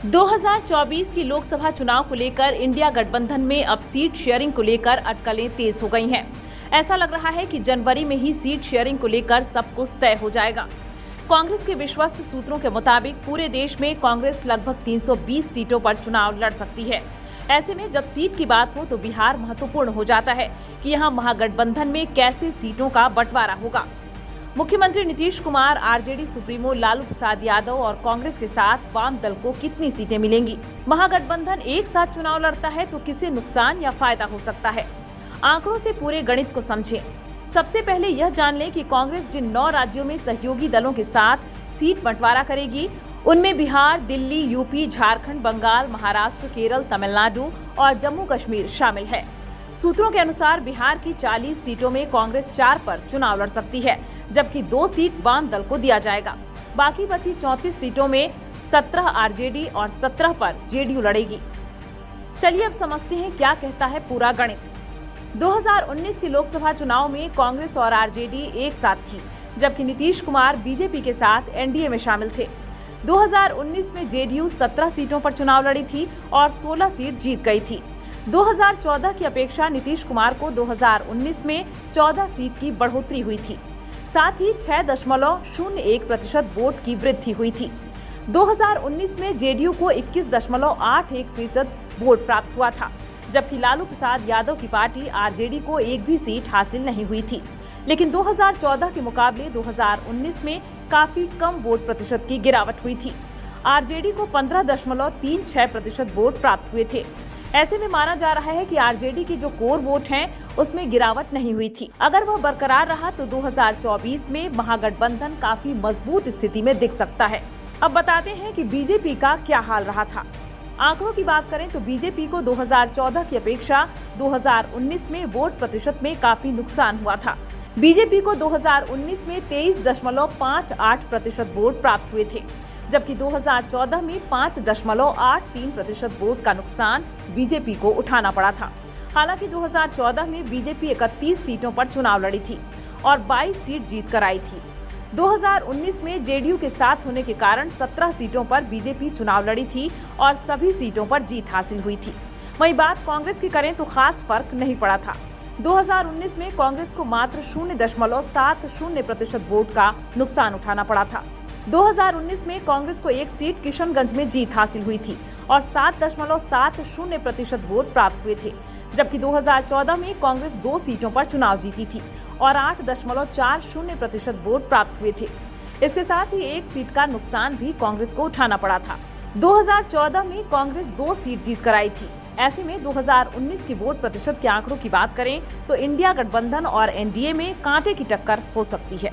2024 की लोकसभा चुनाव को लेकर इंडिया गठबंधन में अब सीट शेयरिंग को लेकर अटकलें तेज हो गई हैं। ऐसा लग रहा है कि जनवरी में ही सीट शेयरिंग को लेकर सब कुछ तय हो जाएगा। कांग्रेस के विश्वस्त सूत्रों के मुताबिक पूरे देश में कांग्रेस लगभग 320 सीटों पर चुनाव लड़ सकती है। ऐसे में जब सीट की बात हो तो बिहार महत्वपूर्ण हो जाता है कि यहाँ महागठबंधन में कैसे सीटों का बंटवारा होगा। मुख्यमंत्री नीतीश कुमार, आरजेडी सुप्रीमो लालू प्रसाद यादव और कांग्रेस के साथ वाम दल को कितनी सीटें मिलेंगी। महागठबंधन एक साथ चुनाव लड़ता है तो किसे नुकसान या फायदा हो सकता है। आंकड़ों से पूरे गणित को समझें। सबसे पहले यह जान लें कि कांग्रेस जिन 9 राज्यों में सहयोगी दलों के साथ सीट बंटवारा करेगी, उनमें बिहार, दिल्ली, यूपी, झारखंड, बंगाल, महाराष्ट्र, केरल, तमिलनाडु और जम्मू कश्मीर शामिल है। सूत्रों के अनुसार बिहार की 40 सीटों में कांग्रेस 4 पर चुनाव लड़ सकती है, जबकि 2 सीट वाम दल को दिया जाएगा। बाकी बची 34 सीटों में 17 आरजेडी और 17 पर जेडीयू लड़ेगी। चलिए अब समझते हैं क्या कहता है पूरा गणित। 2019 के लोकसभा चुनाव में कांग्रेस और आरजेडी एक साथ थी, जबकि नीतीश कुमार बीजेपी के साथ एनडीए में शामिल थे। 2019 में जेडीयू 17 सीटों पर चुनाव लड़ी थी और 16 सीट जीत गई थी। 2014 की अपेक्षा नीतीश कुमार को 2019 में 14 सीट की बढ़ोतरी हुई थी। साथ ही 6.01% वोट की वृद्धि हुई थी। 2019 में जेडीयू को 21.81% वोट प्राप्त हुआ था, जबकि लालू प्रसाद यादव की पार्टी आरजेडी को एक भी सीट हासिल नहीं हुई थी। लेकिन 2014 के मुकाबले 2019 में काफी कम वोट प्रतिशत की गिरावट हुई थी। आरजेडी को 15.36% वोट प्राप्त हुए थे। ऐसे में माना जा रहा है कि आरजेडी की जो कोर वोट हैं, उसमें गिरावट नहीं हुई थी। अगर वह बरकरार रहा तो 2024 में महागठबंधन काफी मजबूत स्थिति में दिख सकता है। अब बताते हैं कि बीजेपी का क्या हाल रहा था। आंकड़ों की बात करें तो बीजेपी को 2014 की अपेक्षा 2019 में वोट प्रतिशत में काफी नुकसान हुआ था। बीजेपी को 2019 में 23.58% वोट प्राप्त हुए थे, जबकि 2014 में 5.83% वोट का नुकसान बीजेपी को उठाना पड़ा था। हालांकि 2014 में बीजेपी 31 सीटों पर चुनाव लड़ी थी और 22 सीट जीत कर आई थी। 2019 में जेडीयू के साथ होने के कारण 17 सीटों पर बीजेपी चुनाव लड़ी थी और सभी सीटों पर जीत हासिल हुई थी। वहीं बात कांग्रेस की करें तो खास फर्क नहीं पड़ा था। 2019 में कांग्रेस को मात्र 0.70% वोट का नुकसान उठाना पड़ा था। 2019 में कांग्रेस को एक सीट किशनगंज में जीत हासिल हुई थी और 7.70% वोट प्राप्त हुए थे, जबकि 2014 में कांग्रेस 2 सीटों पर चुनाव जीती थी और 8.40% वोट प्राप्त हुए थे। इसके साथ ही एक सीट का नुकसान भी कांग्रेस को उठाना पड़ा था। 2014 में कांग्रेस 2 सीट जीत कर आई थी। ऐसे में 2019 की वोट प्रतिशत के आंकड़ों की बात करें तो इंडिया गठबंधन और एनडीए में कांटे की टक्कर हो सकती है।